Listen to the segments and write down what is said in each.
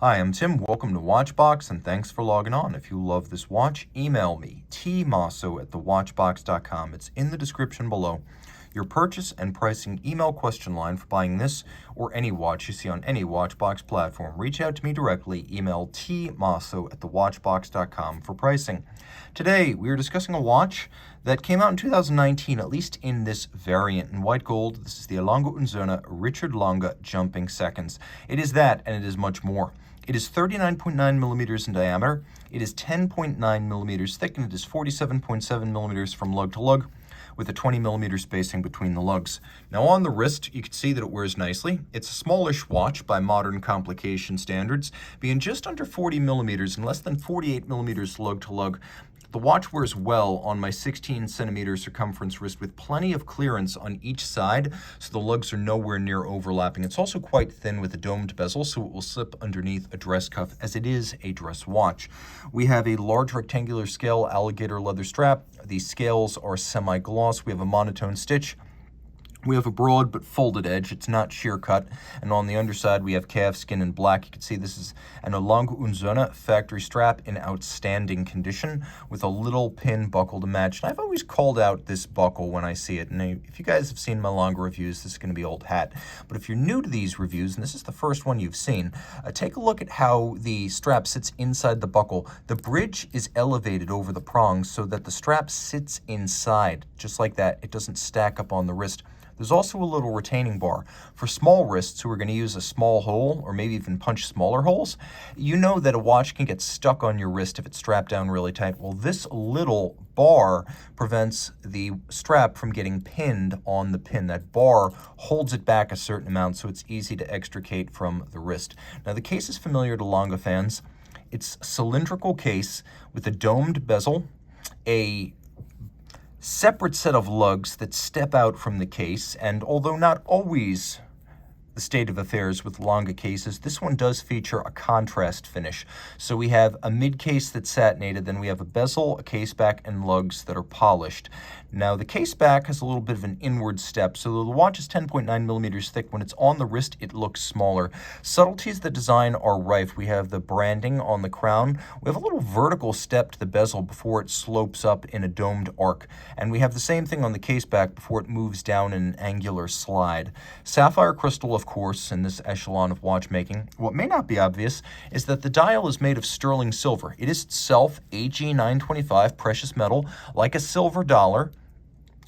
Hi, I'm Tim. Welcome to Watchbox, and thanks for logging on. If you love this watch, email me, tmosso@thewatchbox.com. It's in the description below. Your purchase and pricing email question line for buying this or any watch you see on any Watchbox platform. Reach out to me directly. Email tmosso@thewatchbox.com for pricing. Today, we are discussing a watch that came out in 2019, at least in this variant in white gold. This is the Lange Sohne Richard Lange Jumping Seconds. It is that, and it is much more. It is 39.9 millimeters in diameter, it is 10.9 millimeters thick, and it is 47.7 millimeters from lug to lug, with a 20 millimeter spacing between the lugs. Now on the wrist, you can see that it wears nicely. It's a smallish watch by modern complication standards, being just under 40 millimeters and less than 48 millimeters lug to lug. The watch wears well on my 16 centimeter circumference wrist with plenty of clearance on each side, so the lugs are nowhere near overlapping. It's also quite thin with a domed bezel, so it will slip underneath a dress cuff, as it is a dress watch. We have a large rectangular scale alligator leather strap. These scales are semi-gloss. We have a monotone stitch. We have a broad but folded edge. It's not sheer cut. And on the underside, we have calf skin in black. You can see this is an Lange Sohne factory strap in outstanding condition with a little pin buckle to match. And I've always called out this buckle when I see it. And if you guys have seen my longer reviews, this is going to be old hat. But if you're new to these reviews, and this is the first one you've seen, take a look at how the strap sits inside the buckle. The bridge is elevated over the prongs so that the strap sits inside, just like that. It doesn't stack up on the wrist. There's also a little retaining bar. For small wrists who are going to use a small hole or maybe even punch smaller holes, you know that a watch can get stuck on your wrist if it's strapped down really tight. Well, this little bar prevents the strap from getting pinned on the pin. That bar holds it back a certain amount, so it's easy to extricate from the wrist. Now, the case is familiar to Lange fans. It's a cylindrical case with a domed bezel, a separate set of lugs that step out from the case, and although not always the state of affairs with Lange cases, this one does feature a contrast finish. So we have a mid case that's satinated, then we have a bezel, a case back, and lugs that are polished. Now the case back has a little bit of an inward step, so the watch is 10.9 millimeters thick. When it's on the wrist, it looks smaller. Subtleties of the design are rife. We have the branding on the crown. We have a little vertical step to the bezel before it slopes up in a domed arc. And we have the same thing on the case back before it moves down in an angular slide. Sapphire crystal, of course, in this echelon of watchmaking. What may not be obvious is that the dial is made of sterling silver. It is itself AG 925 precious metal, like a silver dollar,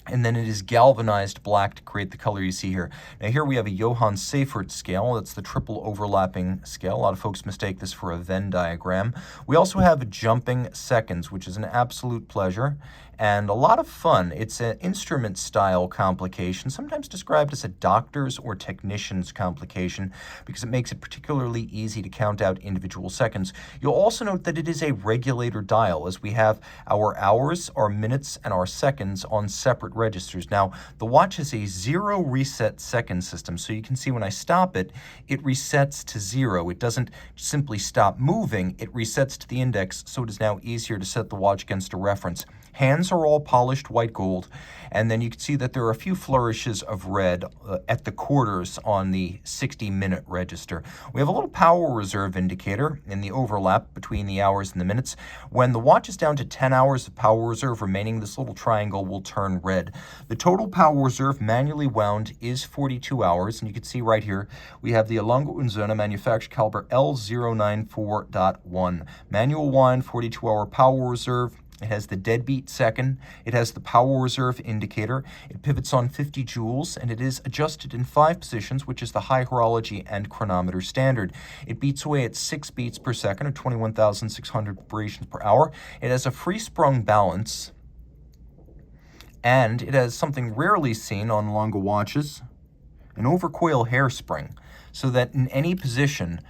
and then it is galvanized black to create the color you see here. Now here we have a Johann Seifert scale. That's the triple overlapping scale. A lot of folks mistake this for a Venn diagram. We also have jumping seconds, which is an absolute pleasure and a lot of fun. It's an instrument style complication, sometimes described as a doctor's or technician's complication because it makes it particularly easy to count out individual seconds. You'll also note that it is a regulator dial, as we have our hours, our minutes, and our seconds on separate registers. Now, the watch has a 0 reset second system, so you can see when I stop it, it resets to 0. It doesn't simply stop moving, it resets to the index, so it is now easier to set the watch against a reference. Hands are all polished white gold, and then you can see that there are a few flourishes of red at the quarters on the 60-minute register. We have a little power reserve indicator in the overlap between the hours and the minutes. When the watch is down to 10 hours of power reserve remaining, this little triangle will turn red. The total power reserve manually wound is 42 hours, and you can see right here we have the Lange Sohne manufactured caliber L094.1. Manual wind, 42-hour power reserve. It has the deadbeat second, it has the power reserve indicator, it pivots on 50 joules, and it is adjusted in 5 positions, which is the high horology and chronometer standard. It beats away at 6 beats per second, or 21,600 vibrations per hour. It has a free-sprung balance, and it has something rarely seen on Lange watches, an overcoil hairspring, so that in any position,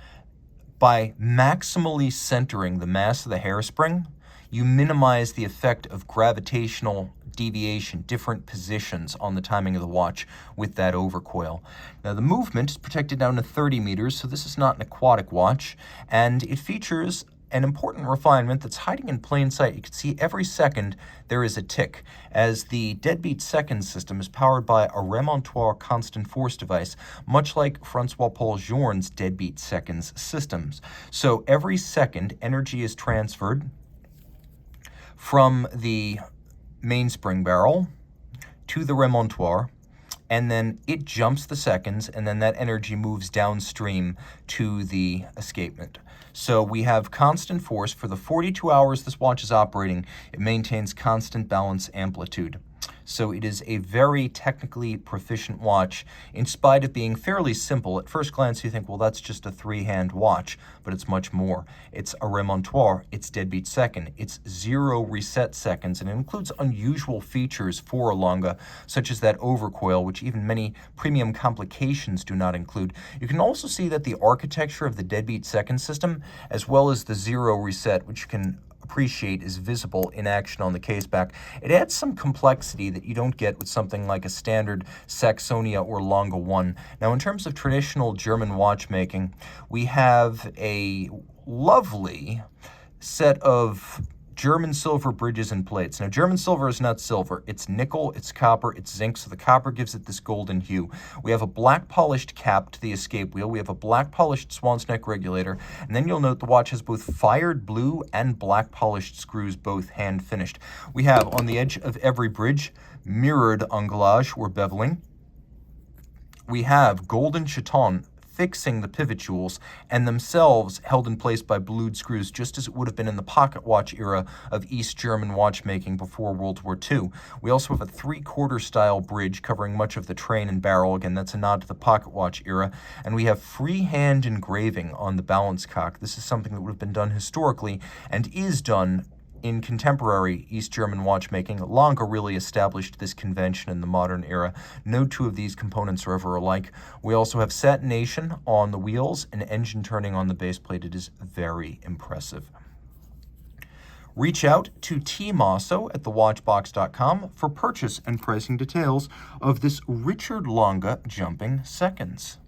by maximally centering the mass of the hairspring, you minimize the effect of gravitational deviation, different positions on the timing of the watch with that overcoil. Now the movement is protected down to 30 meters, so this is not an aquatic watch, and it features an important refinement that's hiding in plain sight. You can see every second there is a tick, as the deadbeat seconds system is powered by a remontoir constant force device, much like Francois Paul Journe's deadbeat seconds systems. So every second, energy is transferred from the mainspring barrel to the remontoir, and then it jumps the seconds, and then that energy moves downstream to the escapement. So we have constant force. For the 42 hours this watch is operating, it maintains constant balance amplitude. So it is a very technically proficient watch, in spite of being fairly simple. At first glance, you think, well, that's just a three-hand watch, but it's much more. It's a remontoir, it's deadbeat second, it's 0 reset seconds, and it includes unusual features for a Lange, such as that overcoil, which even many premium complications do not include. You can also see that the architecture of the deadbeat second system, as well as the 0 reset, which you can appreciate is visible in action on the caseback. It adds some complexity that you don't get with something like a standard Saxonia or Lange 1. Now, in terms of traditional German watchmaking, we have a lovely set of German silver bridges and plates. Now, German silver is not silver. It's nickel, it's copper, it's zinc, so the copper gives it this golden hue. We have a black polished cap to the escape wheel. We have a black polished swan's neck regulator, and then you'll note the watch has both fired blue and black polished screws, both hand finished. We have on the edge of every bridge mirrored anglage or beveling. We have golden chaton fixing the pivot jewels, and themselves held in place by blued screws, just as it would have been in the pocket watch era of East German watchmaking before World War II. We also have a 3/4 style bridge covering much of the train and barrel. Again, that's a nod to the pocket watch era. And we have freehand engraving on the balance cock. This is something that would have been done historically and is done in contemporary East German watchmaking. Lange really established this convention in the modern era. No two of these components are ever alike. We also have satination on the wheels and engine turning on the base plate. It is very impressive. Reach out to Team Mosso at thewatchbox.com for purchase and pricing details of this Richard Lange jumping seconds.